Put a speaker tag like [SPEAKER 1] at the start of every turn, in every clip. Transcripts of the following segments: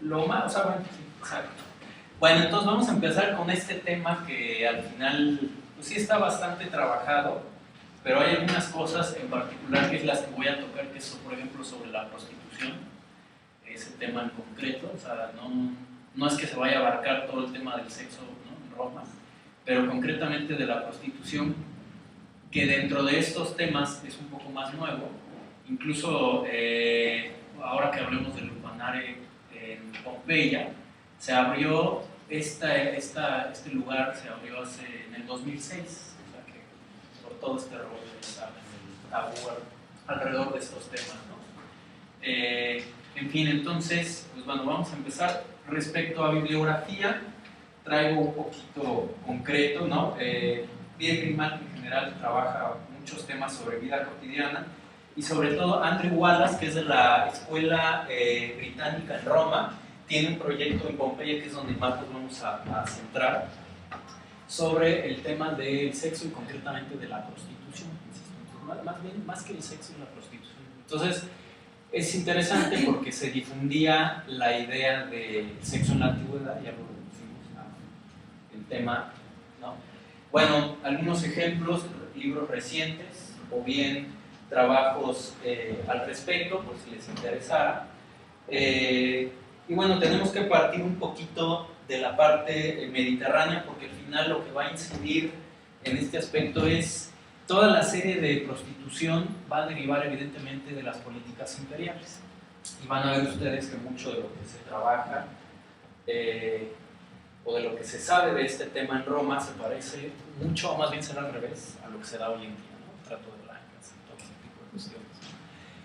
[SPEAKER 1] lo más, o sea, bueno, sí, exacto. Bueno, entonces vamos a empezar con este tema que al final, pues sí está bastante trabajado, pero hay algunas cosas en particular que es las que voy a tocar, que son, por ejemplo, sobre la prostitución, ese tema en concreto, o sea, no es que se vaya a abarcar todo el tema del sexo, ¿no?, en Roma, pero concretamente de la prostitución, que dentro de estos temas es un poco más nuevo, incluso ahora que hablemos del Lupanare en Pompeya, se abrió este lugar, se abrió en el 2006, o sea que por todo este rollo el tabú alrededor de estos temas, ¿no? En fin, entonces, pues bueno, vamos a empezar. Respecto a bibliografía, traigo un poquito concreto, ¿no? Pierre Grimald en general trabaja muchos temas sobre vida cotidiana y sobre todo Andrew Wallace, que es de la escuela británica en Roma, tiene un proyecto en Pompeya, que es donde más nos vamos a centrar, sobre el tema del sexo y concretamente de la prostitución. Más que el sexo y la prostitución. Entonces, es interesante porque se difundía la idea del sexo en la antigüedad, ya lo pusimos el tema, ¿no? Bueno, algunos ejemplos, libros recientes o bien trabajos al respecto, por si les interesara. Y bueno, tenemos que partir un poquito de la parte mediterránea, porque al final lo que va a incidir en este aspecto es toda la serie de prostitución va a derivar evidentemente de las políticas imperiales. Y van a ver ustedes que mucho de lo que se trabaja o de lo que se sabe de este tema en Roma se parece mucho, o más bien será al revés, a lo que se da hoy en día, ¿no? Trato de blancas y todo ese tipo de cuestiones.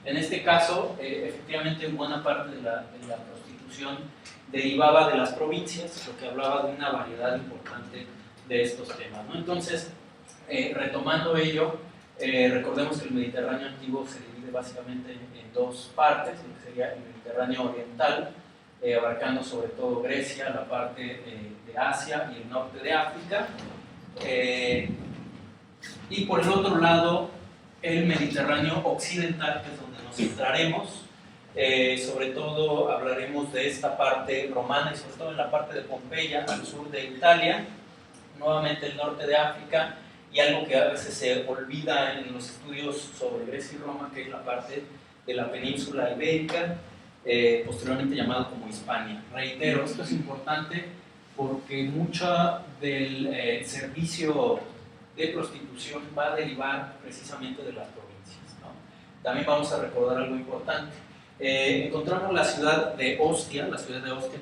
[SPEAKER 1] En este caso, efectivamente, buena parte de la prostitución derivaba de las provincias, lo que hablaba de una variedad importante de estos temas, ¿no? Entonces, retomando ello, recordemos que el Mediterráneo antiguo se divide básicamente en dos partes, lo que sería el Mediterráneo oriental, abarcando sobre todo Grecia, la parte de Asia y el norte de África, y por el otro lado el Mediterráneo occidental, que es donde nos centraremos. Sobre todo hablaremos de esta parte romana y sobre todo en la parte de Pompeya, al sur de Italia, nuevamente el norte de África, y algo que a veces se olvida en los estudios sobre Grecia y Roma, que es la parte de la península ibérica, posteriormente llamado como Hispania. Reitero, esto es importante porque mucho del servicio de prostitución va a derivar precisamente de las provincias, ¿no? También vamos a recordar algo importante. Encontramos la ciudad de Ostia,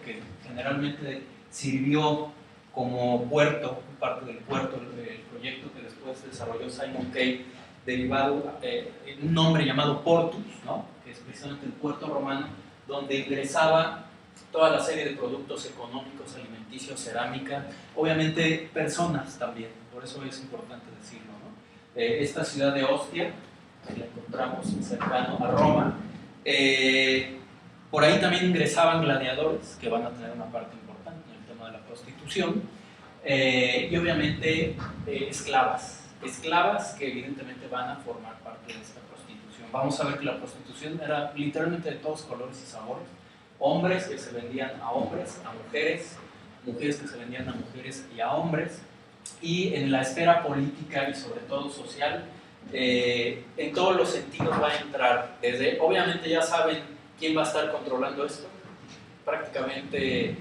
[SPEAKER 1] que generalmente sirvió como puerto, parte del puerto, el proyecto que después desarrolló Simon Cave, derivado en un nombre llamado Portus, ¿no?, que es precisamente el puerto romano, donde ingresaba toda la serie de productos económicos, alimenticios, cerámica, obviamente personas también, por eso es importante decirlo, ¿no? Esta ciudad de Ostia, que la encontramos cercano a Roma, por ahí también ingresaban gladiadores, que van a tener una parte importante en el tema de la prostitución, y obviamente esclavas que evidentemente van a formar parte de esta prostitución. Vamos a ver que la prostitución era literalmente de todos colores y sabores, hombres que se vendían a hombres, a mujeres, mujeres que se vendían a mujeres y a hombres, y en la esfera política y sobre todo social, en todos los sentidos va a entrar, desde, obviamente ya saben quién va a estar controlando esto, prácticamente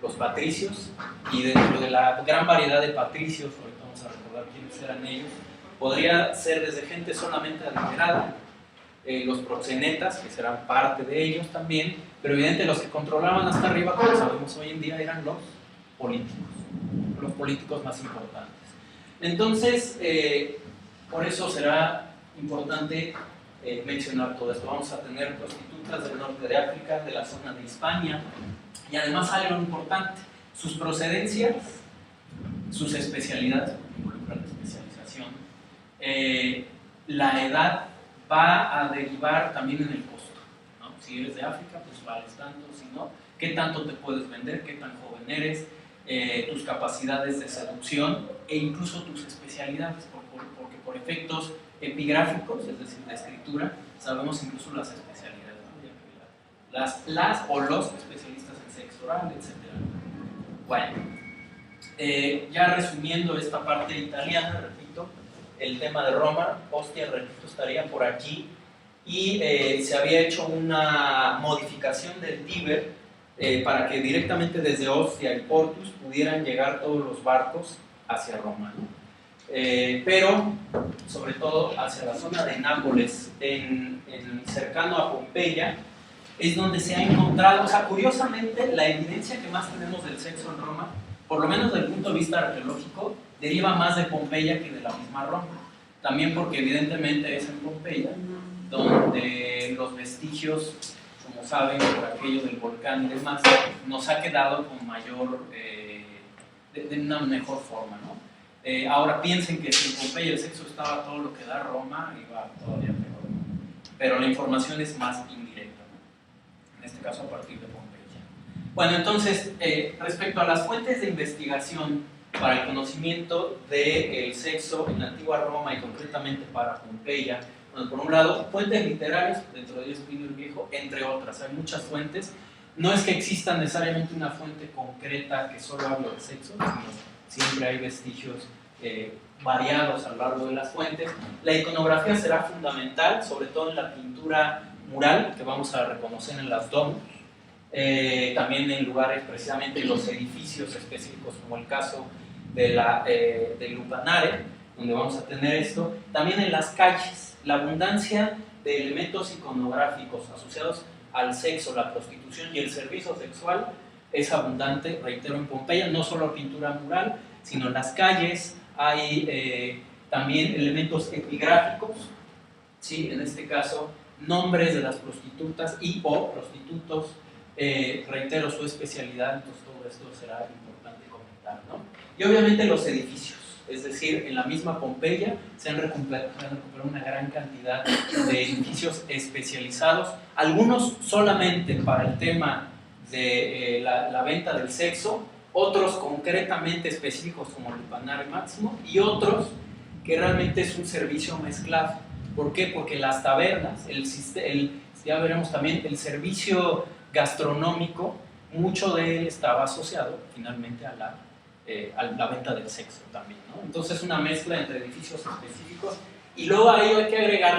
[SPEAKER 1] los patricios, y dentro de la gran variedad de patricios, ahorita vamos a recordar quiénes eran ellos, podría ser desde gente solamente adinerada, los proxenetas, que serán parte de ellos también, pero evidentemente los que controlaban hasta arriba, como sabemos hoy en día, eran los políticos más importantes. Entonces, por eso será importante mencionar todo esto. Vamos a tener prostitutas del norte de África, de la zona de Hispania, y además algo importante, sus procedencias, sus especialidades, porque involucra la especialización, la edad va a derivar también en el costo, ¿no? Si eres de África, pues vales tanto, si no, qué tanto te puedes vender, qué tan joven eres, tus capacidades de seducción e incluso tus especialidades, porque por efectos epigráficos, es decir, de escritura, sabemos incluso las especialidades, ¿no? Ya que las o los especialistas en sexo oral, etc. Bueno, ya resumiendo esta parte italiana, repito, el tema de Roma, Ostia, repito, estaría por aquí, y se había hecho una modificación del Tíber para que directamente desde Ostia y Portus pudieran llegar todos los barcos hacia Roma, ¿no? Pero sobre todo hacia la zona de Nápoles, cercano a Pompeya, es donde se ha encontrado, o sea, curiosamente, la evidencia que más tenemos del sexo en Roma, por lo menos desde el punto de vista arqueológico, deriva más de Pompeya que de la misma Roma. También porque evidentemente es en Pompeya donde los vestigios, como saben, por aquello del volcán y demás, nos ha quedado con mayor, de una mejor forma, ¿no? Ahora piensen que si en Pompeya el sexo estaba todo lo que da, Roma iba todavía peor, ¿no? Pero la información es más indirecta, ¿no? En este caso a partir de Pompeya. Bueno, entonces, respecto a las fuentes de investigación para el conocimiento del sexo en la antigua Roma y concretamente para Pompeya, bueno, por un lado, fuentes literarias, dentro de ellos Plinio el Viejo, entre otras, hay muchas fuentes. No es que exista necesariamente una fuente concreta que solo hable de sexo, sino siempre hay vestigios variados a lo largo de las fuentes. La iconografía será fundamental, sobre todo en la pintura mural, que vamos a reconocer en las domus, también en lugares, precisamente en los edificios específicos, como el caso de Lupanare, donde vamos a tener esto. También en las calles, la abundancia de elementos iconográficos asociados al sexo, la prostitución y el servicio sexual es abundante, reitero, en Pompeya, no solo pintura mural, sino en las calles. Hay también elementos epigráficos, ¿sí? En este caso, nombres de las prostitutas y o prostitutos, reitero, su especialidad, entonces todo esto será importante comentar, ¿no? Y obviamente los edificios, es decir, en la misma Pompeya se han recuperado una gran cantidad de edificios especializados, algunos solamente para el tema de la venta del sexo, otros concretamente específicos como el Lupanare Máximo, y otros que realmente es un servicio mezclado. ¿Por qué? Porque las tabernas, ya veremos también, el servicio gastronómico, mucho de él estaba asociado finalmente a la venta del sexo también, ¿no? Entonces una mezcla entre edificios específicos, y luego a ello hay que agregar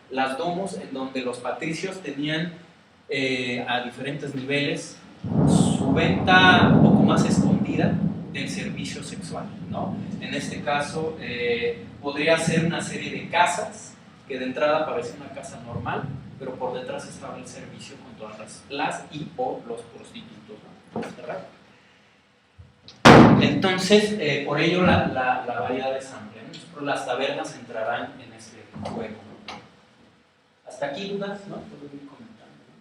[SPEAKER 1] las domus en donde los patricios tenían a diferentes niveles su venta un poco más escondida del servicio sexual, ¿no? En este caso podría ser una serie de casas que de entrada parece una casa normal, pero por detrás estaba el servicio con todas las y o los prostitutos, ¿no? ¿Verdad? Entonces, por ello la variedad es amplia, ¿no? Las tabernas entrarán en este juego, ¿no? ¿Hasta aquí dudas? ¿No? Puedo ir comentando, ¿no?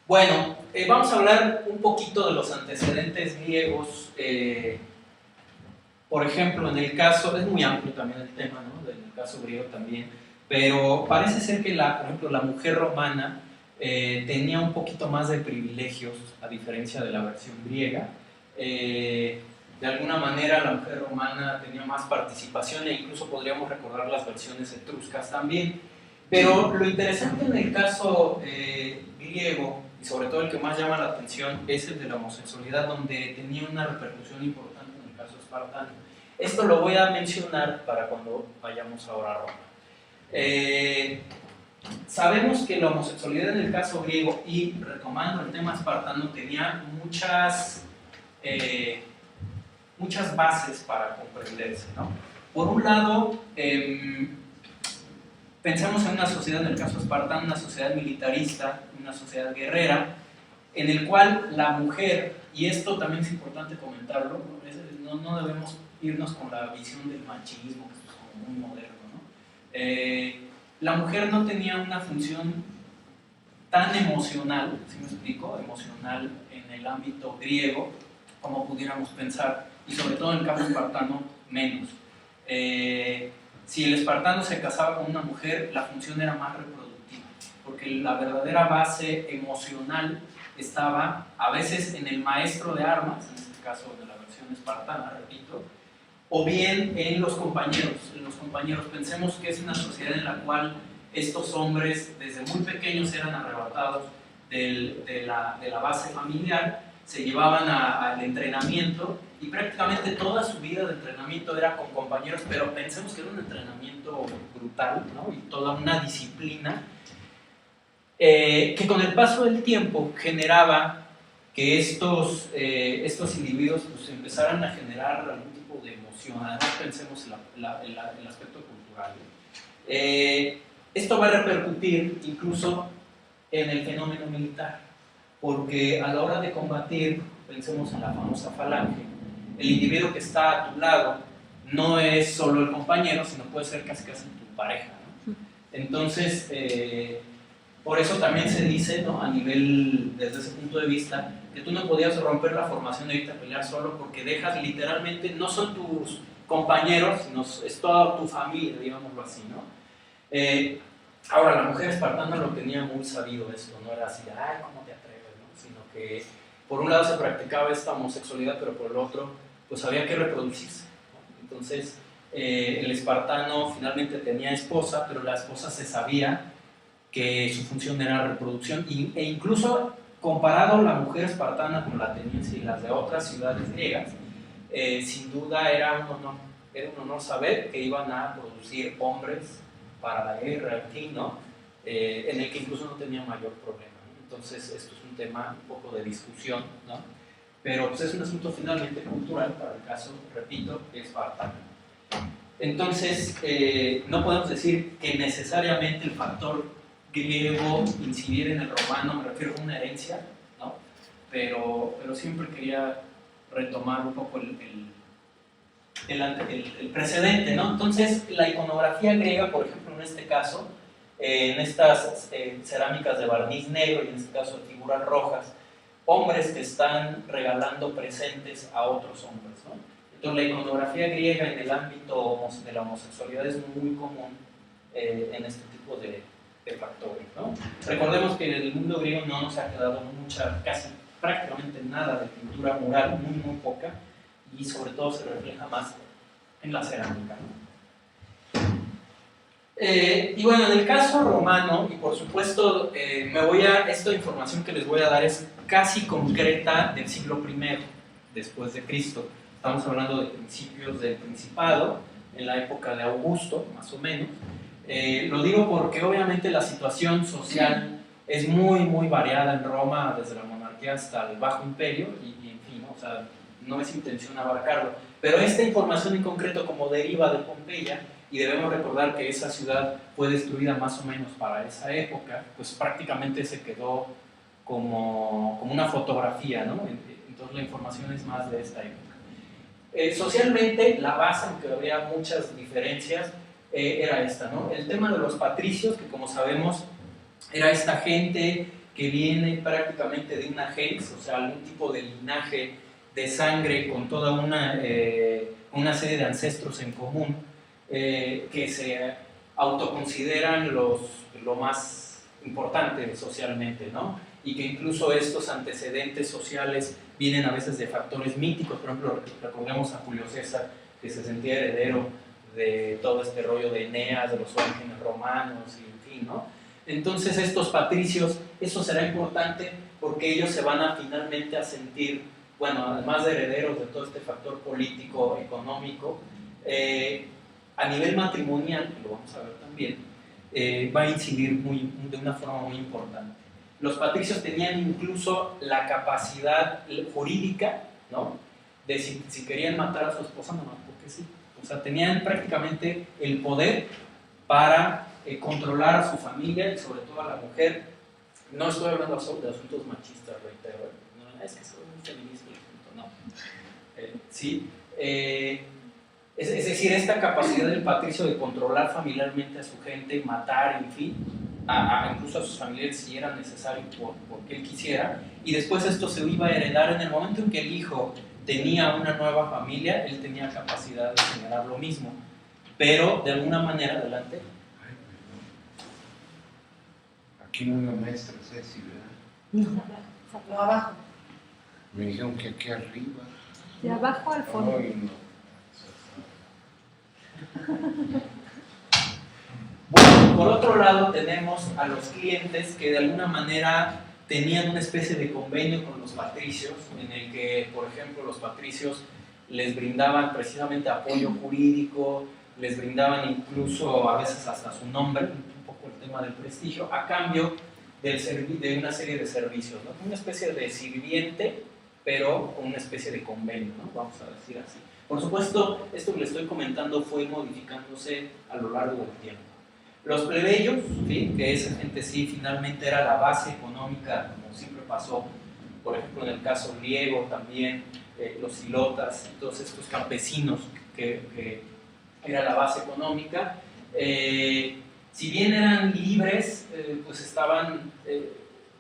[SPEAKER 1] Bueno, vamos a hablar un poquito de los antecedentes griegos. Por ejemplo, en el caso, es muy amplio también el tema, ¿no? En el caso griego también, pero parece ser que por ejemplo, la mujer romana tenía un poquito más de privilegios a diferencia de la versión griega. De alguna manera la mujer romana tenía más participación, e incluso podríamos recordar las versiones etruscas también. Pero lo interesante en el caso griego, y sobre todo el que más llama la atención, es el de la homosexualidad, donde tenía una repercusión importante en el caso espartano. Esto lo voy a mencionar para cuando vayamos ahora a Roma. Sabemos que la homosexualidad en el caso griego, y retomando el tema espartano, tenía muchas bases para comprenderse, ¿no? Por un lado, pensemos en una sociedad, en el caso espartano, una sociedad militarista, una sociedad guerrera, en el cual la mujer, y esto también es importante comentarlo, no debemos irnos con la visión del machismo, que es como muy moderno, ¿no? La mujer no tenía una función tan emocional, ¿sí me explico? Emocional en el ámbito griego, como pudiéramos pensar, y sobre todo en el caso espartano, menos. Si el espartano se casaba con una mujer, la función era más reproductiva, porque la verdadera base emocional estaba a veces en el maestro de armas, en este caso de la versión espartana, repito, o bien en los compañeros. Pensemos que es una sociedad en la cual estos hombres desde muy pequeños eran arrebatados de la base familiar, se llevaban al entrenamiento y prácticamente toda su vida de entrenamiento era con compañeros, pero pensemos que era un entrenamiento brutal, ¿no? Y toda una disciplina que con el paso del tiempo generaba que estos individuos pues, empezaran a generar algún tipo de emoción. Además pensemos en el aspecto cultural. Esto va a repercutir incluso en el fenómeno militar, porque a la hora de combatir, pensemos en la famosa falange, el individuo que está a tu lado no es solo el compañero, sino puede ser casi tu pareja, ¿no? Entonces, por eso también se dice, ¿no? A nivel, desde ese punto de vista, que tú no podías romper la formación de irte a pelear solo porque dejas literalmente, no son tus compañeros, sino es toda tu familia, digámoslo así, ¿no? Ahora, la mujer espartana lo tenía muy sabido esto, no era así, ay, ¿cómo te atreves? ¿No? Sino que por un lado se practicaba esta homosexualidad, pero por el otro, pues había que reproducirse, ¿no? Entonces, el espartano finalmente tenía esposa, pero la esposa se sabía que su función era la reproducción, e incluso comparado la mujer espartana con la ateniense y las de otras ciudades griegas, sin duda era un honor saber que iban a producir hombres para la guerra, en fin, ¿no? En el que incluso no tenía mayor problema, ¿no? Entonces esto es un tema un poco de discusión, ¿no? Pero pues, es un asunto finalmente cultural para el caso, repito, espartano. Entonces no podemos decir que necesariamente el factor griego incidiera en el romano, me refiero a una herencia, ¿no? Pero siempre quería retomar un poco el precedente, ¿no? Entonces, la iconografía griega, por ejemplo, en este caso, en estas cerámicas de barniz negro y en este caso de figuras rojas, hombres que están regalando presentes a otros hombres, ¿no? Entonces, la iconografía griega en el ámbito de la homosexualidad es muy común en este tipo de factores, ¿no? Recordemos que en el mundo griego no nos ha quedado casi prácticamente nada de pintura mural, muy poca, y sobre todo se refleja más en la cerámica, ¿no? Y bueno, en el caso romano, y por supuesto esta información que les voy a dar es casi concreta del siglo I después de Cristo. Estamos hablando de principios del Principado, en la época de Augusto, más o menos. Lo digo porque obviamente la situación social es muy variada en Roma, desde la monarquía hasta el Bajo Imperio, y en fin, ¿no? O sea, no es intención abarcarlo, pero esta información en concreto como deriva de Pompeya, y debemos recordar que esa ciudad fue destruida más o menos para esa época, pues prácticamente se quedó como una fotografía, ¿no? Entonces la información es más de esta época. Socialmente, la base, aunque había muchas diferencias, era esta, ¿no? El tema de los patricios, que como sabemos, era esta gente que viene prácticamente de una gens, o sea, algún tipo de linaje de sangre con toda una serie de ancestros en común, que se autoconsideran lo más importante socialmente, ¿no? Y que incluso estos antecedentes sociales vienen a veces de factores míticos. Por ejemplo, recordemos a Julio César, que se sentía heredero de todo este rollo de Eneas, de los orígenes romanos, y en fin, ¿no? Entonces estos patricios, eso será importante porque ellos se van finalmente a sentir, bueno, además de herederos de todo este factor político, económico, a nivel matrimonial, que lo vamos a ver también, va a incidir de una forma muy importante. Los patricios tenían incluso la capacidad jurídica, ¿no? De si querían matar a su esposa, nomás porque sí. O sea, tenían prácticamente el poder para controlar a su familia y sobre todo a la mujer. No estoy hablando solo de asuntos machistas, reitero, no, es que soy un feminista, no. Sí. Es decir, esta capacidad del patricio de controlar familiarmente a su gente, matar, en fin, incluso a sus familiares si era necesario porque él quisiera, y después esto se iba a heredar en el momento en que el hijo tenía una nueva familia, él tenía capacidad de generar lo mismo, pero de alguna manera, adelante.
[SPEAKER 2] Aquí no es la maestra Ceci, ¿verdad?
[SPEAKER 3] No, abajo.
[SPEAKER 2] Me dijeron que aquí arriba.
[SPEAKER 3] De abajo al fondo.
[SPEAKER 2] Ay, no.
[SPEAKER 1] Bueno, por otro lado tenemos a los clientes que de alguna manera tenían una especie de convenio con los patricios, en el que, por ejemplo, los patricios les brindaban precisamente apoyo jurídico, les brindaban incluso a veces hasta su nombre, un poco el tema del prestigio, a cambio de una serie de servicios, ¿no? Una especie de sirviente, pero con una especie de convenio, ¿no? Vamos a decir así. Por supuesto, esto que les estoy comentando fue modificándose a lo largo del tiempo. Los plebeyos, ¿sí? Que esa gente sí finalmente era la base económica, como siempre pasó, por ejemplo en el caso griego también, los ilotas, todos estos campesinos que era la base económica, si bien eran libres, pues estaban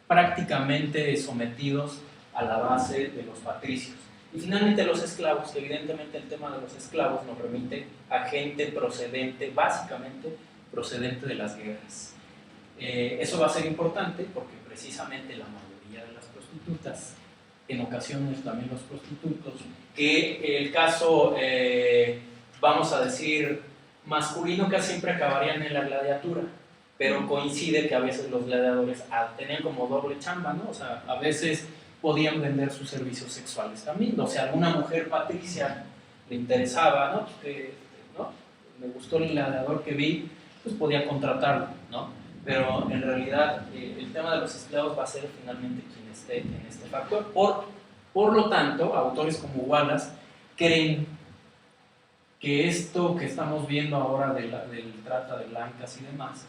[SPEAKER 1] prácticamente sometidos a la base de los patricios. Y finalmente los esclavos, que evidentemente el tema de los esclavos nos remite a gente procedente, básicamente procedente de las guerras. Eso va a ser importante porque precisamente la mayoría de las prostitutas, en ocasiones también los prostitutos, que el caso, vamos a decir, masculino casi siempre acabarían en la gladiatura, pero coincide que a veces los gladiadores tenían como doble chamba, ¿no? O sea, a veces podían vender sus servicios sexuales también. O sea, alguna mujer patricia le interesaba, ¿no? ¿no? Me gustó el gladiador que vi, pues podía contratarlo, ¿no? Pero en realidad el tema de los esclavos va a ser finalmente quien esté en este factor. Por lo tanto, autores como Wallace creen que esto que estamos viendo ahora del trata de blancas y demás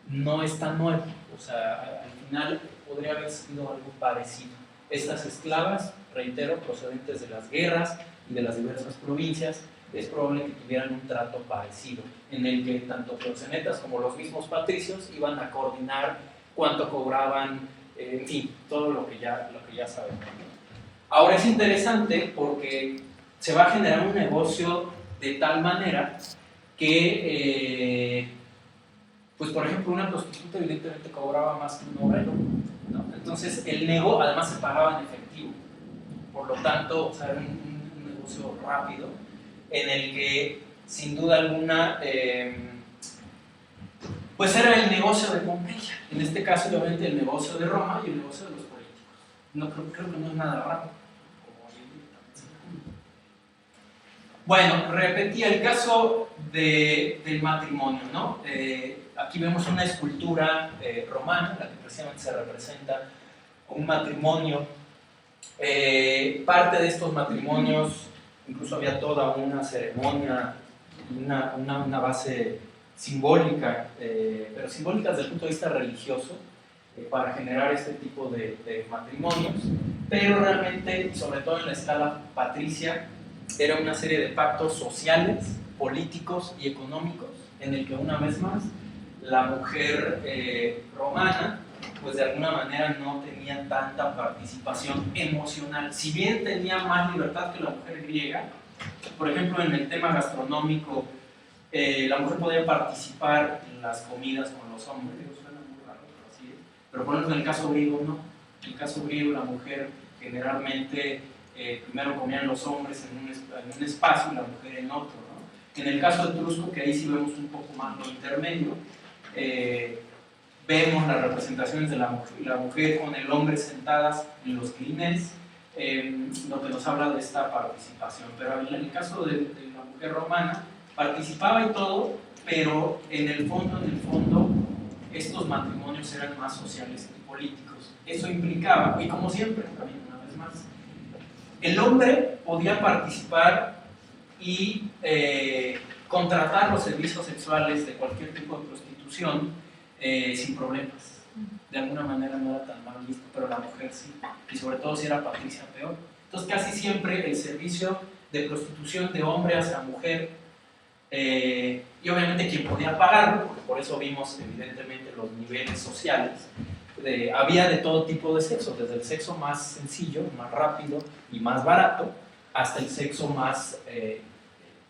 [SPEAKER 1] no es tan nuevo. O sea, al final podría haber sido algo parecido. Estas esclavas, reitero, procedentes de las guerras y de las diversas provincias, es probable que tuvieran un trato parecido, en el que tanto proxenetas como los mismos patricios iban a coordinar cuánto cobraban, en fin, todo lo que ya sabemos. Ahora es interesante porque se va a generar un negocio de tal manera que, pues por ejemplo, una prostituta evidentemente cobraba más que un obrero, ¿no? Entonces el negocio además se pagaba en efectivo, por lo tanto, o sea, era un negocio rápido, en el que sin duda alguna pues era el negocio de Pompeya, en este caso obviamente el negocio de Roma y el negocio de los políticos. No creo que no es nada raro. Bueno, repetí el caso del matrimonio, ¿no? Aquí vemos una escultura romana, la que precisamente se representa un matrimonio. Parte de estos matrimonios, incluso había toda una ceremonia, una base simbólica, pero simbólica desde el punto de vista religioso, para generar este tipo de matrimonios, pero realmente, sobre todo en la escala patricia, era una serie de pactos sociales, políticos y económicos, en el que una vez más la mujer romana, pues de alguna manera no tenía tanta participación emocional. Si bien tenía más libertad que la mujer griega, por ejemplo en el tema gastronómico, la mujer podía participar en las comidas con los hombres. Suena muy raro, pero así es. Pero por ejemplo en el caso griego no. En el caso griego la mujer generalmente primero comían los hombres en un espacio y la mujer en otro, ¿no? En el caso etrusco, que ahí sí vemos un poco más lo intermedio, vemos las representaciones de la mujer con el hombre sentadas en los clines, lo que nos habla de esta participación. Pero en el caso de la mujer romana, participaba y todo, pero en el fondo, estos matrimonios eran más sociales que políticos. Eso implicaba, y como siempre, también una vez más, el hombre podía participar y contratar los servicios sexuales de cualquier tipo de prostitución sin problemas. De alguna manera no era tan mal visto, pero la mujer sí, y sobre todo si era patricia peor. Entonces casi siempre el servicio de prostitución de hombre hacia mujer, y obviamente quien podía pagarlo, porque por eso vimos evidentemente los niveles sociales, había de todo tipo de sexo, desde el sexo más sencillo, más rápido y más barato, hasta el sexo más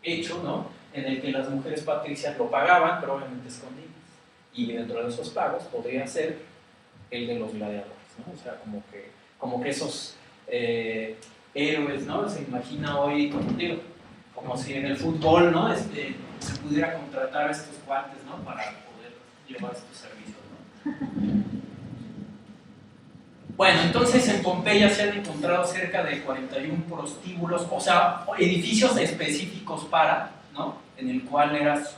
[SPEAKER 1] hecho, ¿no? En el que las mujeres patricias lo pagaban, pero obviamente escondidas. Y dentro de esos pagos podría ser el de los gladiadores, ¿no? O sea, como que esos héroes, ¿no? Se imagina hoy, como si en el fútbol, ¿no? Se pudiera contratar a estos cuates, ¿no? Para poder llevar estos servicios, ¿no? Bueno, entonces en Pompeya se han encontrado cerca de 41 prostíbulos, o sea, edificios específicos para, ¿no? En el cual eras,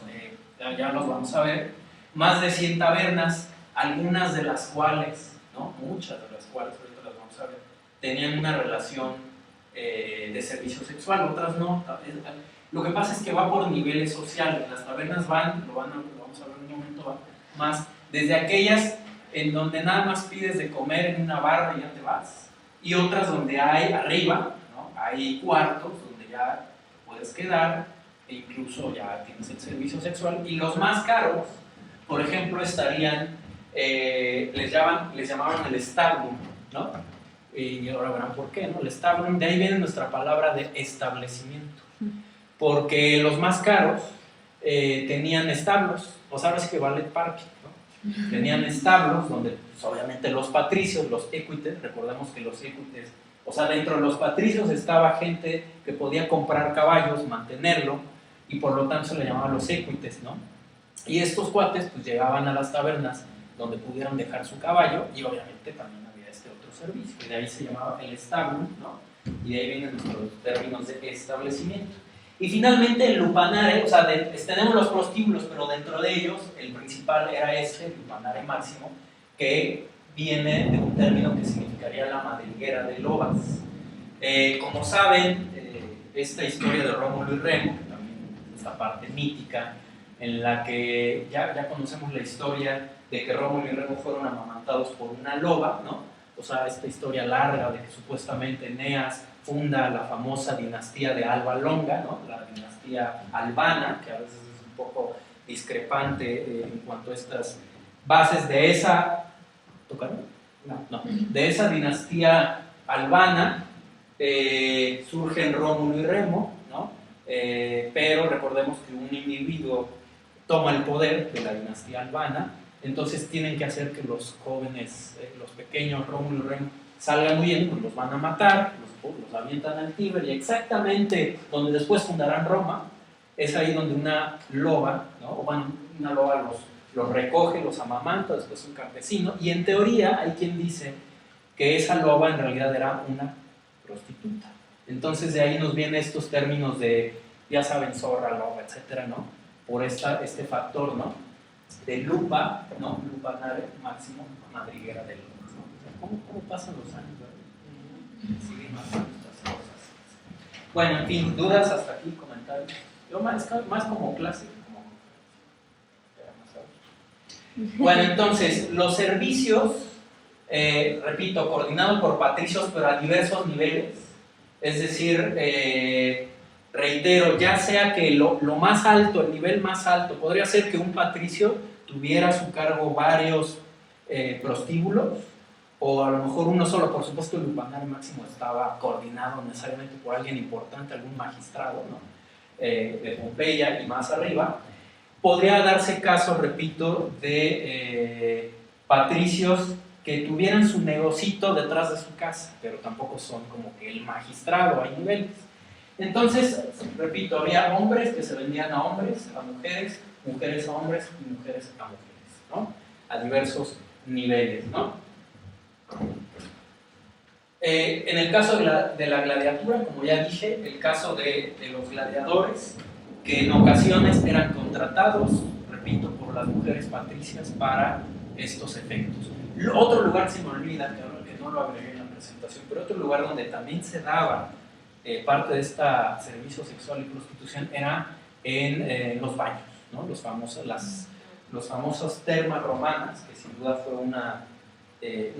[SPEAKER 1] ya los vamos a ver, más de 100 tabernas, algunas de las cuales, ¿no? Muchas de las cuales, ahorita las vamos a ver, tenían una relación de servicio sexual, otras no. Lo que pasa es que va por niveles sociales, las tabernas van, lo vamos a ver en un momento, van más desde aquellas en donde nada más pides de comer en una barra y ya te vas, y otras donde hay arriba, ¿no? Hay cuartos donde ya puedes quedar e incluso ya tienes el servicio sexual, y los más caros, por ejemplo, estarían, les llamaban el stablum, ¿no? Y ahora verán por qué, ¿no? El stablum, de ahí viene nuestra palabra de establecimiento, porque los más caros tenían establos, o sea, ahora sí que ballet parking, ¿no? Tenían establos donde, pues, obviamente, los patricios, los equites, recordemos que los equites, o sea, dentro de los patricios estaba gente que podía comprar caballos, mantenerlo, y por lo tanto se le llamaban los equites, ¿no? Y estos cuates pues llegaban a las tabernas donde pudieran dejar su caballo, y obviamente también había este otro servicio, y de ahí se llamaba el stablum, ¿no? Y de ahí vienen nuestros términos de establecimiento. Y finalmente el lupanare, o sea, tenemos los prostíbulos, pero dentro de ellos el principal era el lupanare máximo, que viene de un término que significaría la madriguera de lobas. Como saben, esta historia de Rómulo y Remo, que también es esta parte mítica, en la que ya conocemos la historia de que Rómulo y Remo fueron amamantados por una loba, ¿no? O sea, esta historia larga de que supuestamente Eneas funda la famosa dinastía de Alba Longa, ¿no? La dinastía albana, que a veces es un poco discrepante en cuanto a estas bases de esa... ¿Tocaron? No. De esa dinastía albana surgen Rómulo y Remo, ¿no? Pero recordemos que un individuo toma el poder de la dinastía albana, entonces tienen que hacer que los jóvenes, los pequeños Rómulo y Remo salgan huyendo, pues los van a matar, los avientan al Tíber, y exactamente donde después fundarán Roma, es ahí donde una loba, ¿no? O bueno, una loba los recoge, los amamanta, después un campesino, y en teoría hay quien dice que esa loba en realidad era una prostituta. Entonces de ahí nos vienen estos términos de, ya saben, zorra, loba, etcétera, ¿no? Por este factor, ¿no? De lupa, ¿no? Lupanare máximo, madriguera de lobas, ¿no? ¿Cómo pasan los años, ¿verdad? Siguen pasando estas cosas. Bueno, en fin, dudas hasta aquí, comentarios. Yo más como clase, como bueno, entonces, los servicios, repito, coordinados por patricios, pero a diversos niveles, es decir, reitero, ya sea que lo más alto, el nivel más alto, podría ser que un patricio tuviera a su cargo varios prostíbulos, o a lo mejor uno solo. Por supuesto, el lupanare máximo estaba coordinado necesariamente por alguien importante, algún magistrado, ¿no? De Pompeya y más arriba. Podría darse caso, repito, de patricios que tuvieran su negocito detrás de su casa, pero tampoco son como que el magistrado, hay niveles. Entonces, repito, había hombres que se vendían a hombres, a mujeres, mujeres a hombres y mujeres a mujeres, ¿no? A diversos niveles, ¿no? En el caso de la gladiatura, como ya dije, el caso de los gladiadores, que en ocasiones eran contratados, repito, por las mujeres patricias para estos efectos. Otro lugar, se me olvida, que no lo agregué en la presentación, pero otro lugar donde también se daba parte de este servicio sexual y prostitución era en los baños, ¿no? Los famosos termas romanas, que sin duda fue un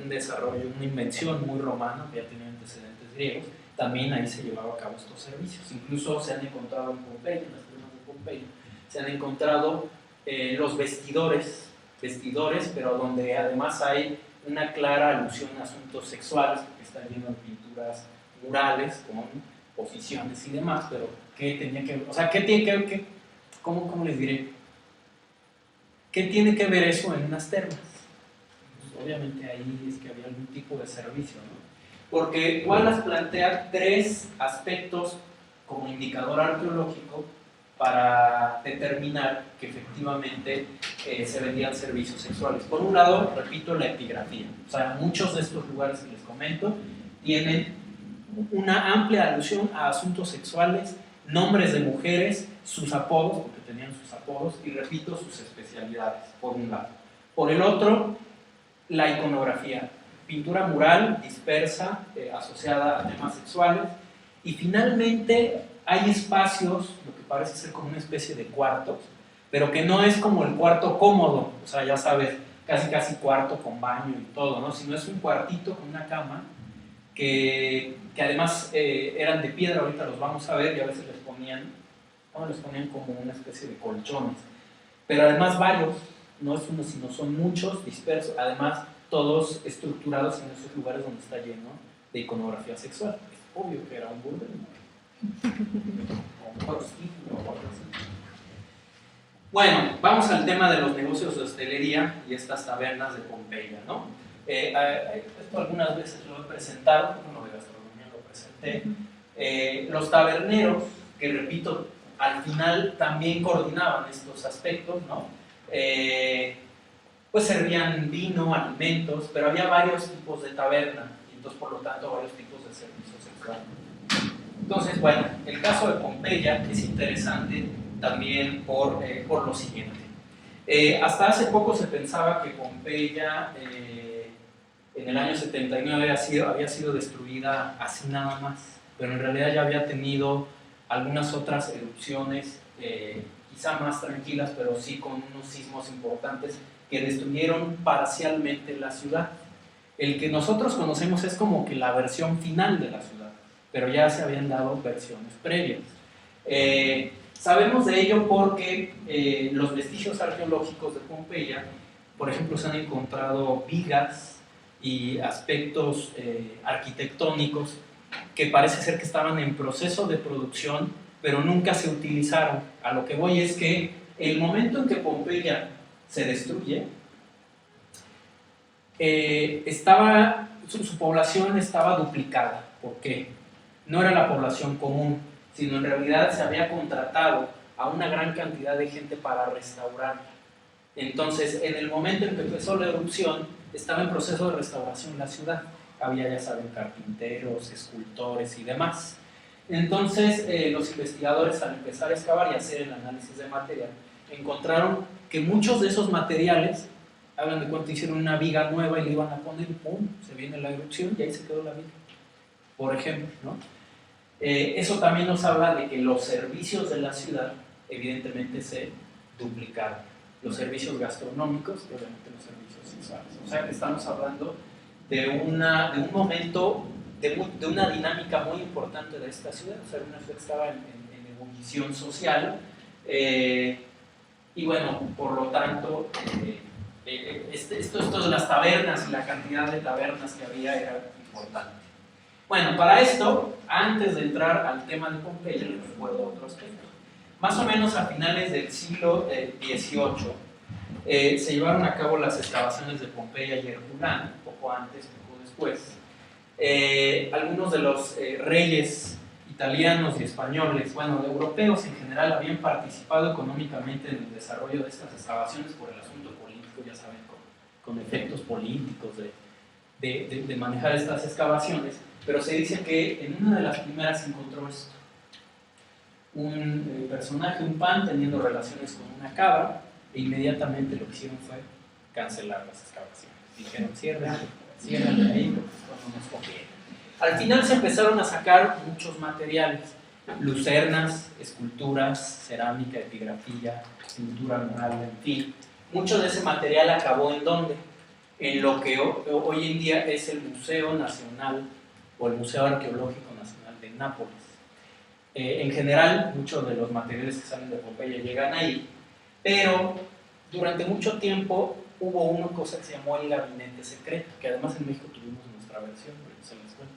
[SPEAKER 1] desarrollo, una invención muy romana, que ya tenía antecedentes griegos. También ahí se llevaba a cabo estos servicios. Incluso se han encontrado en Pompeya, en las termas de Pompeya, se han encontrado los vestidores, pero donde además hay una clara alusión a asuntos sexuales, porque están llenos de pinturas murales con posiciones y demás. Pero ¿qué tenía que ver? O sea, ¿qué tiene que ver? ¿Cómo les diré? ¿Qué tiene que ver eso en unas termas? Pues obviamente ahí es que había algún tipo de servicio, ¿no? Porque Wallace plantea tres aspectos como indicador arqueológico para determinar que efectivamente se vendían servicios sexuales. Por un lado, repito, la epigrafía. O sea, muchos de estos lugares que les comento tienen una amplia alusión a asuntos sexuales, nombres de mujeres, sus apodos, porque tenían sus apodos, y repito, sus especialidades, por un lado. Por el otro, la iconografía, pintura mural dispersa, asociada a temas sexuales, y finalmente hay espacios, lo que parece ser como una especie de cuartos, pero que no es como el cuarto cómodo, o sea, ya sabes, casi cuarto con baño y todo, ¿no? Sino es un cuartito con una cama, que además eran de piedra, ahorita los vamos a ver, y a veces les ponían como una especie de colchones, pero además varios, no es uno sino son muchos dispersos, además todos estructurados en esos lugares donde está lleno de iconografía sexual. Es obvio que era un burdel, o un prostíbulo o algo así. Bueno, vamos al tema de los negocios de hostelería y estas tabernas de Pompeya, ¿no? Esto algunas veces lo he presentado, bueno, de gastronomía lo presenté. Los taberneros, que repito, al final también coordinaban estos aspectos, ¿no? Pues servían vino, alimentos, pero había varios tipos de taberna, y entonces por lo tanto varios tipos de servicios sexuales. Entonces, bueno, el caso de Pompeya es interesante también por lo siguiente. Hasta hace poco se pensaba que Pompeya en el año 79 había sido destruida así nada más, pero en realidad ya había tenido algunas otras erupciones, quizá más tranquilas, pero sí con unos sismos importantes que destruyeron parcialmente la ciudad. El que nosotros conocemos es como que la versión final de la ciudad, pero ya se habían dado versiones previas. Sabemos de ello porque los vestigios arqueológicos de Pompeya, por ejemplo, se han encontrado vigas y aspectos arquitectónicos que parece ser que estaban en proceso de producción, pero nunca se utilizaron. A lo que voy es que el momento en que Pompeya se destruye, su población estaba duplicada. ¿Por qué? No era la población común, sino en realidad se había contratado a una gran cantidad de gente para restaurar. Entonces, en el momento en que empezó la erupción, estaba en proceso de restauración la ciudad. Había, ya saben, carpinteros, escultores y demás. Entonces, los investigadores, al empezar a excavar y hacer el análisis de material, encontraron que muchos de esos materiales, hagan de cuenta, hicieron una viga nueva y le iban a poner, ¡pum!, se viene la erupción y ahí se quedó la viga, por ejemplo, ¿no? Eso también nos habla de que los servicios de la ciudad, evidentemente, se duplicaron. Los servicios gastronómicos y obviamente los servicios sexuales. O sea, que estamos hablando de un momento, de una dinámica muy importante de esta ciudad. O sea, una ciudad estaba en ebullición social, y bueno, por lo tanto, esto de las tabernas y la cantidad de tabernas que había era importante. Bueno, para esto, antes de entrar al tema de Pompeya, les recuerdo otro aspecto. Más o menos a finales del siglo XVIII se llevaron a cabo las excavaciones de Pompeya y Herculano, poco antes, poco después. Algunos de los reyes italianos y españoles, bueno, de europeos en general, habían participado económicamente en el desarrollo de estas excavaciones por el asunto político, ya saben, con efectos políticos de manejar estas excavaciones, pero se dice que en una de las primeras se encontró esto: un personaje, un pan, teniendo relaciones con una cabra, e inmediatamente lo que hicieron fue cancelar las excavaciones. Dijeron, cierren ahí, porque esto no nos conviene. Al final se empezaron a sacar muchos materiales: lucernas, esculturas, cerámica, epigrafía, pintura mural, en fin. Mucho de ese material acabó ¿en dónde? En lo que hoy en día es el Museo Nacional o el Museo Arqueológico Nacional de Nápoles. En general, muchos de los materiales que salen de Pompeya llegan ahí, pero durante mucho tiempo hubo una cosa que se llamó el gabinete secreto, que además en México tuvimos nuestra versión, se les cuento.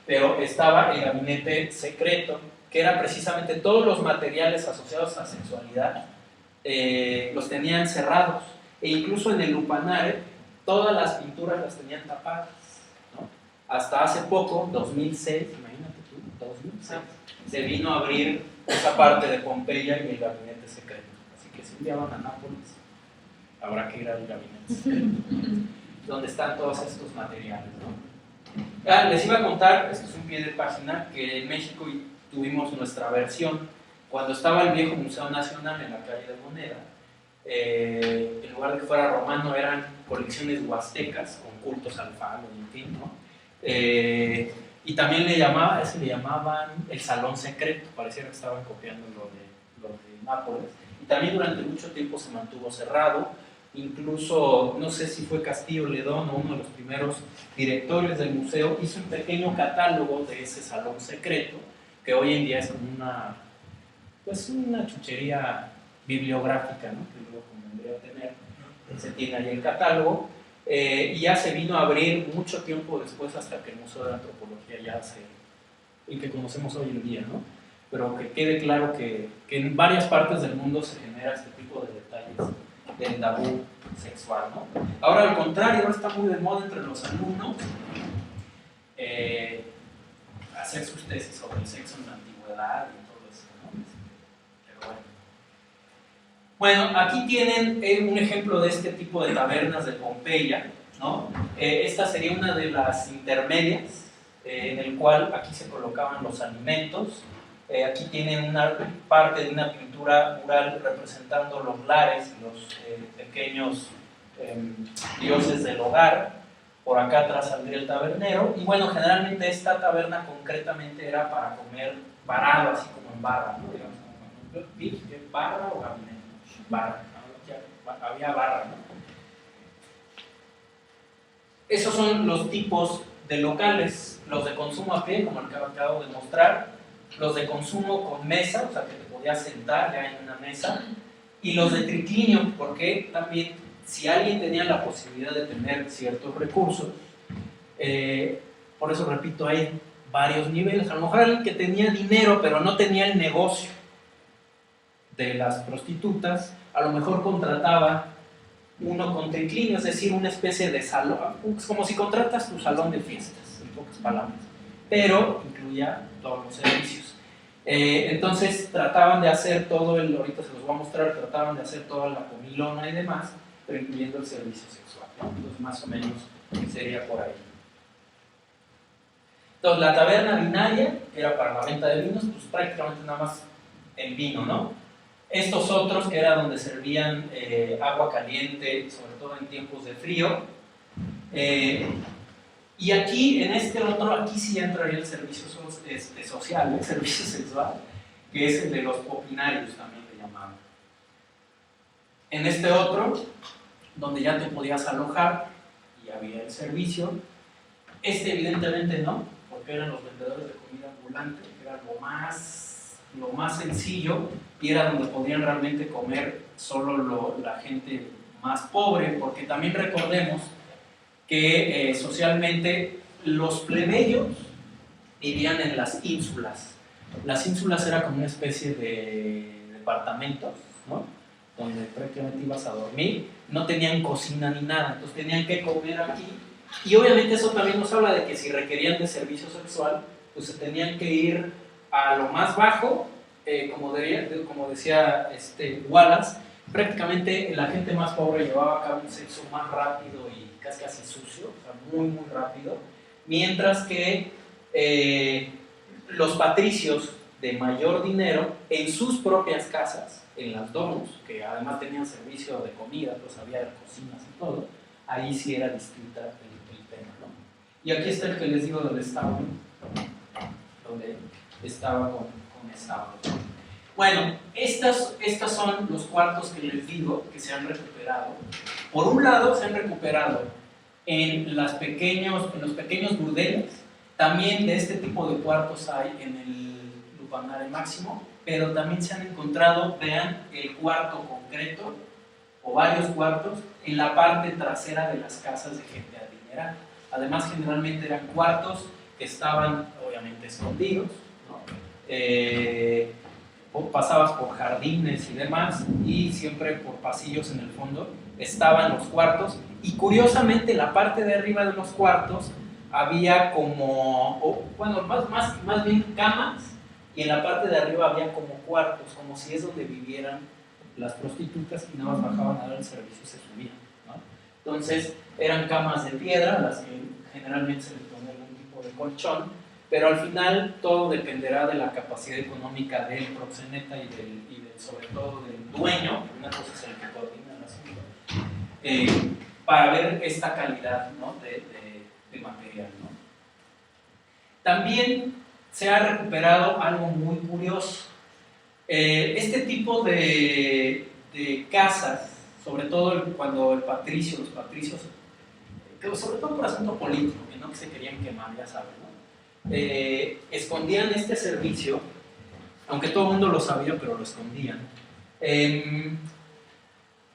[SPEAKER 1] Pero estaba el gabinete secreto, que era precisamente todos los materiales asociados a sexualidad, los tenían cerrados, e incluso en el lupanar todas las pinturas las tenían tapadas, ¿no? Hasta hace poco, 2006, imagínate tú, 2006, se vino a abrir esa parte de Pompeya y el gabinete secreto. Así que si un día van a Nápoles, habrá que ir al gabinete secreto, donde están todos estos materiales, ¿no? Les iba a contar, esto es un pie de página, que en México tuvimos nuestra versión. Cuando estaba el viejo Museo Nacional en la calle de Moneda, en lugar de que fuera romano, eran colecciones huastecas con cultos al falo, en fin, ¿no? Y también le llamaban el Salón Secreto, pareciera que estaban copiando lo de Nápoles. Y también durante mucho tiempo se mantuvo cerrado. Incluso, no sé si fue Castillo Ledón o uno de los primeros directores del museo, hizo un pequeño catálogo de ese Salón Secreto, que hoy en día es como una chuchería bibliográfica, ¿no? Que luego convendría tener. Se tiene ahí el catálogo, y ya se vino a abrir mucho tiempo después, hasta que el Museo de Antropología y que conocemos hoy en día, ¿no? Pero que quede claro que en varias partes del mundo se genera este tipo de detalles del tabú sexual, ¿no? Ahora, al contrario, está muy de moda entre los alumnos hacer sus tesis sobre el sexo en la antigüedad y todo eso, ¿no? Pero bueno, aquí tienen un ejemplo de este tipo de tabernas de Pompeya, ¿no? Esta sería una de las intermedias, en el cual aquí se colocaban los alimentos. Aquí tienen una parte de una pintura mural representando los lares, los pequeños dioses del hogar. Por acá atrás saldría el tabernero. Y bueno, generalmente esta taberna concretamente era para comer varado, así como en barra, ¿no? Digamos, como barra o gabinete. Barra, ¿no? Había barra, ¿no? Esos son los tipos de locales, los de consumo a pie, como el que acabo de mostrar, los de consumo con mesa, o sea, que te podías sentar ya en una mesa, y los de triclinio, porque también, si alguien tenía la posibilidad de tener ciertos recursos, por eso repito, hay varios niveles. A lo mejor alguien que tenía dinero, pero no tenía el negocio de las prostitutas, a lo mejor contrataba uno con triclinio, es decir, una especie de salón, es como si contratas tu salón de fiestas, en pocas palabras, pero incluía todos los servicios. Entonces trataban de hacer todo ahorita se los voy a mostrar, trataban de hacer toda la comilona y demás, pero incluyendo el servicio sexual, ¿no? Entonces más o menos sería por ahí. Entonces la taberna binaria, que era para la venta de vinos, pues prácticamente nada más en vino, ¿no? Estos otros, que era donde servían agua caliente, sobre todo en tiempos de frío. Y aquí, en este otro, aquí sí entraría el servicio social, el servicio sexual, que es el de los popinarios, también le llamaban. En este otro, donde ya te podías alojar y había el servicio, evidentemente no, porque eran los vendedores de comida ambulante, que era lo más sencillo, y era donde podían realmente comer solo la gente más pobre, porque también recordemos que socialmente los plebeyos vivían en las ínsulas. Las ínsulas era como una especie de departamentos, ¿no? Donde prácticamente ibas a dormir, no tenían cocina ni nada, entonces tenían que comer aquí, y obviamente eso también nos habla de que si requerían de servicio sexual, pues se tenían que ir a lo más bajo, como decía Wallace, prácticamente la gente más pobre llevaba a cabo un sexo más rápido y casi sucio, o sea, muy muy rápido, mientras que los patricios de mayor dinero en sus propias casas, en las domus, que además tenían servicio de comida, pues había cocinas y todo, ahí sí era distinta el tema, ¿no? Y aquí está el que les digo del establo, donde estaba con establo. Bueno, estos son los cuartos que les digo que se han recuperado. Por un lado, se han recuperado en los pequeños burdeles. También de este tipo de cuartos hay en el Lupanare Máximo, pero también se han encontrado, vean, el cuarto concreto o varios cuartos en la parte trasera de las casas de gente adinerada. Además, generalmente eran cuartos que estaban obviamente escondidos, ¿no? Pasabas por jardines y demás, y siempre por pasillos en el fondo estaban los cuartos, y curiosamente la parte de arriba de los cuartos había como, bueno, más bien camas, y en la parte de arriba había como cuartos, como si es donde vivieran las prostitutas, y nada más bajaban a dar el servicio y se subían, ¿no? Entonces eran camas de piedra, a las que generalmente se les ponía algún tipo de colchón, pero al final todo dependerá de la capacidad económica del proxeneta y sobre todo del dueño, una cosa es el que coordina el asunto, para ver esta calidad, ¿no? de material, ¿no? También se ha recuperado algo muy curioso. Este tipo de casas, sobre todo cuando los patricios, sobre todo por asunto político, que no se querían quemar, ya saben, ¿no? Escondían este servicio, aunque todo el mundo lo sabía, pero lo escondían.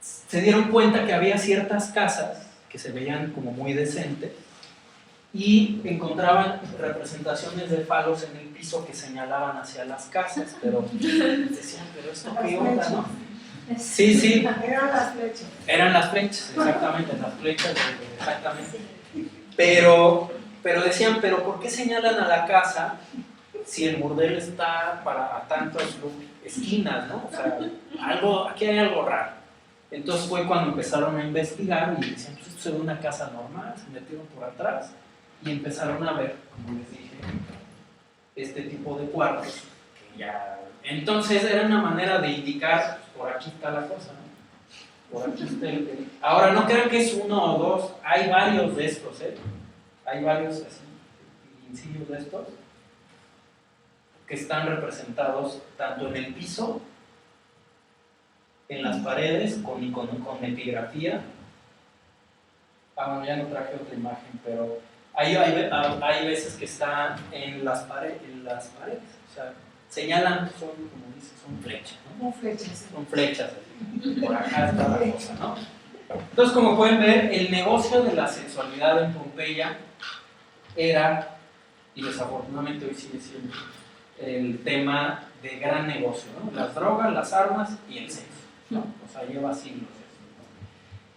[SPEAKER 1] Se dieron cuenta que había ciertas casas que se veían como muy decentes y encontraban representaciones de falos en el piso que señalaban hacia las casas, pero decían, pero esto qué onda, ¿no? Sí.
[SPEAKER 3] Eran las flechas.
[SPEAKER 1] Eran las flechas, exactamente, las flechas, exactamente. Pero decían, pero ¿por qué señalan a la casa si el burdel está a tantas esquinas, ¿no? O sea, aquí hay algo raro. Entonces fue cuando empezaron a investigar y decían, pues esto es una casa normal, se metieron por atrás y empezaron a ver, como les dije, este tipo de cuartos que ya... Entonces era una manera de indicar, pues, por aquí está la cosa, ¿no? Por aquí está Ahora, no crean que es uno o dos, hay varios de estos, ¿eh? Hay varios así, lincillos de estos, que están representados tanto en el piso, en las paredes, con epigrafía. Bueno, ya no traje otra imagen, pero hay veces que están en las paredes, o sea, señalan, como dice, son flechas, ¿no?
[SPEAKER 3] Son flechas.
[SPEAKER 1] Son flechas, así. Por acá está la cosa, ¿no? Entonces, como pueden ver, el negocio de la sexualidad en Pompeya era, y desafortunadamente hoy sigue siendo, el tema de gran negocio, ¿no? Las drogas, las armas y el sexo, ¿no? O sea, lleva siglos eso.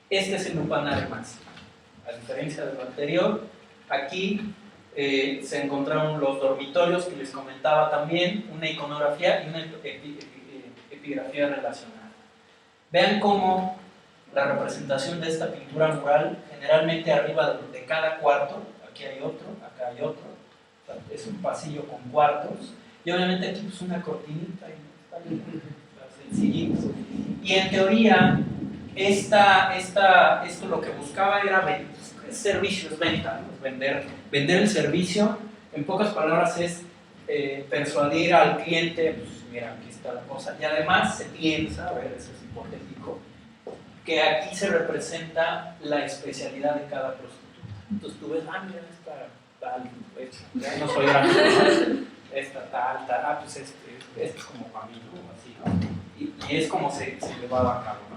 [SPEAKER 1] Este es el lupanar máximo. A diferencia de lo anterior, aquí se encontraron los dormitorios que les comentaba también, una iconografía y una epigrafía relacionada. Vean cómo la representación de esta pintura mural, generalmente arriba de cada cuarto, aquí hay otro, acá hay otro, o sea, es un pasillo con cuartos, y obviamente aquí pues una cortinita y está bien, sencillito. Y en teoría, esto lo que buscaba era servicios, venta, ¿no? Vender el servicio, en pocas palabras es persuadir al cliente, pues mira, aquí está la cosa, y además se piensa, a ver, eso es hipotético, que aquí se representa la especialidad de cada prostituta. Entonces tú ves, mira, esta tal, ya no soy grande, ¿no? Esta tal, pues este es como para mí, ¿no? Así, ¿no? Y es como se llevaba a cabo, ¿no?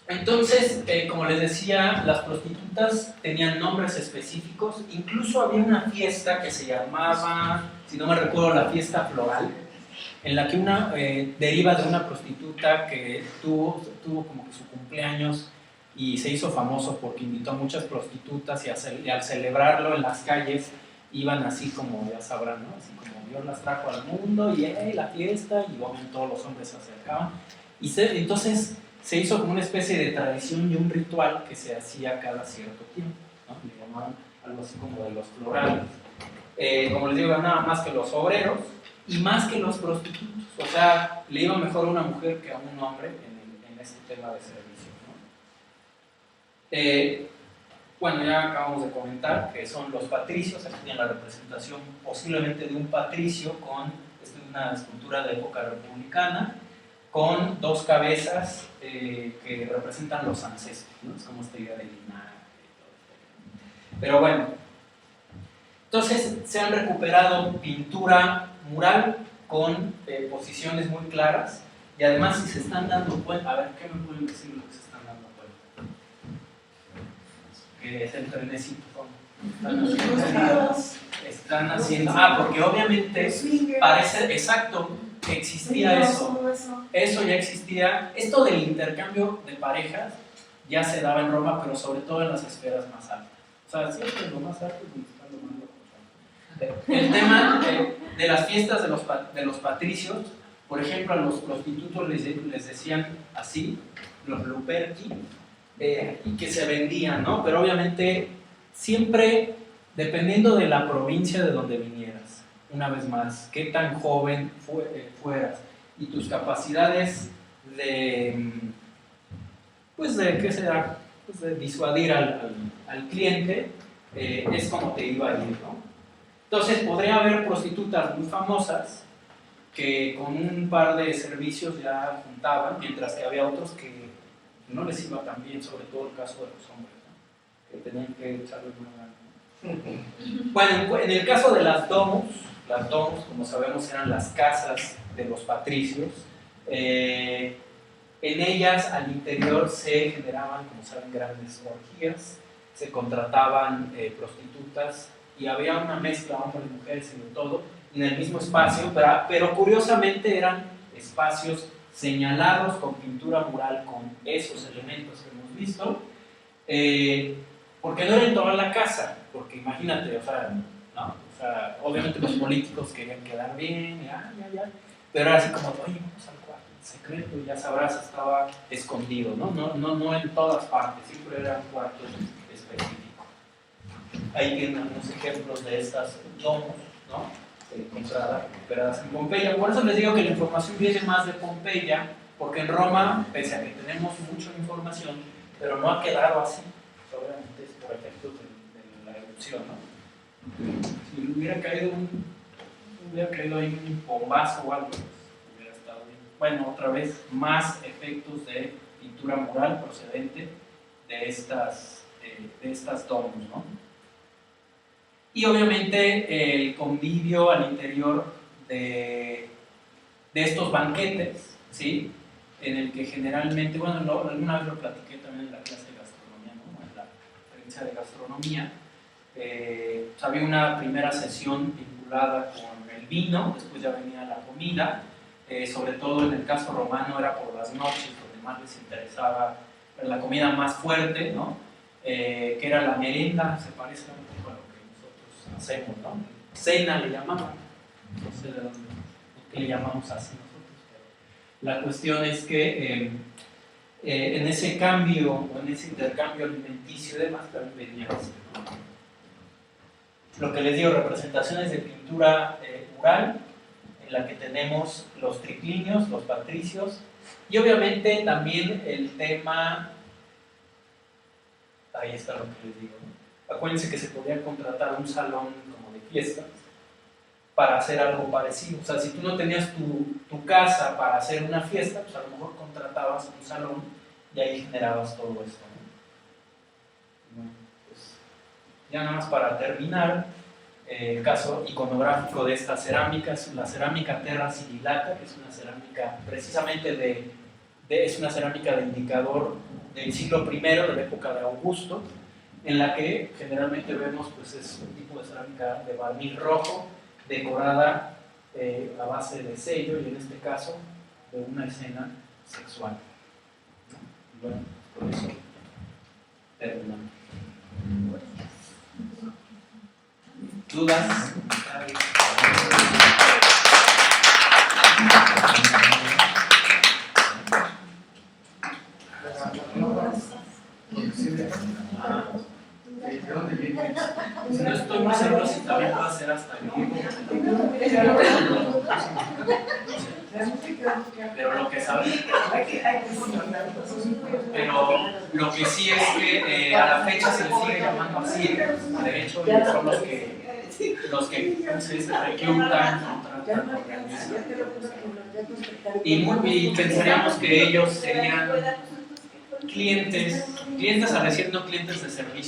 [SPEAKER 1] Entonces, como les decía, las prostitutas tenían nombres específicos, incluso había una fiesta que se llamaba, si no me recuerdo, la fiesta floral, en la que deriva de una prostituta que tuvo como que su cumpleaños y se hizo famoso porque invitó a muchas prostitutas y al celebrarlo en las calles iban así como, ya sabrán, ¿no? Así como Dios las trajo al mundo y la fiesta, y obviamente todos los hombres se acercaban. Entonces se hizo como una especie de tradición y un ritual que se hacía cada cierto tiempo, ¿no? Le llamaban algo así como de los florales. Como les digo, ganaban más que los obreros y más que los prostitutos. O sea, le iba mejor a una mujer que a un hombre en este tema de servicio, ¿no? Bueno, ya acabamos de comentar que son los patricios. Aquí tienen la representación posiblemente de un patricio esta es una escultura de época republicana, con dos cabezas que representan los ancestros, ¿no? Es como esta idea de linaje y todo esto. Pero bueno, entonces se han recuperado pintura mural con posiciones muy claras, y además si se están dando cuenta, a ver, ¿qué me pueden decir lo que se están dando cuenta? Que es el trenecito, ¿cómo? Están haciendo, porque obviamente parece, exacto, existía eso ya existía. Esto del intercambio de parejas ya se daba en Roma, pero sobre todo en las esferas más altas. O sea, siempre lo más alto es donde está lo más lejos. El tema de las fiestas de los patricios, por ejemplo, a los prostitutos les decían así, los luperci, y que se vendían, ¿no? Pero obviamente siempre dependiendo de la provincia de donde vinieras, una vez más, qué tan joven fueras y tus capacidades pues de, ¿qué será? Pues de disuadir al cliente, es como te iba a ir, ¿no? Entonces podría haber prostitutas muy famosas que con un par de servicios ya juntaban, mientras que había otros que no les iba tan bien, sobre todo el caso de los hombres, ¿no? Que tenían que echarle una gana. Bueno, en el caso de las domus, como sabemos, eran las casas de los patricios. En ellas, al interior, se generaban, como saben, grandes orgías, se contrataban prostitutas y había una mezcla hombres y mujeres y de todo en el mismo espacio, pero curiosamente eran espacios señalados con pintura mural, con esos elementos que hemos visto, porque no era en toda la casa, porque imagínate, o sea, ¿no? O sea, obviamente los políticos querían quedar bien, pero era así como, oye, vamos al cuarto secreto, y ya sabrás, estaba escondido, ¿no? No en todas partes, siempre era un cuarto específico. Ahí tienen algunos ejemplos de estas domos, ¿no? Recuperadas en Pompeya. Por eso les digo que la información viene más de Pompeya, porque en Roma, pese a que tenemos mucha información, pero no ha quedado así, obviamente es por efectos de la erupción, ¿no? Si hubiera caído ahí un bombazo o algo, pues hubiera estado bien. Bueno, otra vez, más efectos de pintura mural procedente de estas domos, ¿no? Y obviamente el convivio al interior de estos banquetes, ¿sí? En el que generalmente, bueno, alguna vez lo platiqué también en la clase de gastronomía, ¿no? En la conferencia de gastronomía, pues había una primera sesión vinculada con el vino, después ya venía la comida, sobre todo en el caso romano era por las noches, donde más les interesaba la comida más fuerte, ¿no? Que era la merienda, se parece un poco a lo que nosotros hacemos, ¿no? Cena le llamaban, no sé de dónde, ¿qué le llamamos así nosotros? Pero la cuestión es que en ese cambio, o en ese intercambio alimenticio y demás, también venía esto, ¿no? Lo que les digo, representaciones de pintura mural, en la que tenemos los triclinios, los patricios, y obviamente también el tema, ahí está lo que les digo, ¿no? Acuérdense que se podía contratar un salón como de fiestas para hacer algo parecido. O sea, si tú no tenías tu casa para hacer una fiesta, pues a lo mejor contratabas un salón y ahí generabas todo esto, ¿no? Bueno, pues ya nada más para terminar, el caso iconográfico de esta cerámica es la cerámica Terra Sigillata, que es una cerámica precisamente es una cerámica de indicador del siglo I, de la época de Augusto, en la que generalmente vemos, pues es un tipo de cerámica de barniz rojo, decorada a base de sello, y en este caso de una escena sexual, ¿no? Bueno, por eso terminamos. ¿Dudas? No estoy muy seguro si también va a ser hasta griego. Pero lo que saben. Pero lo que sí es que a la fecha se les sigue llamando así. De hecho, son los que ¿cómo se dice? Reclutan, contratan, organizan. Y pensaríamos que ellos serían clientes a decir, no clientes de servicio.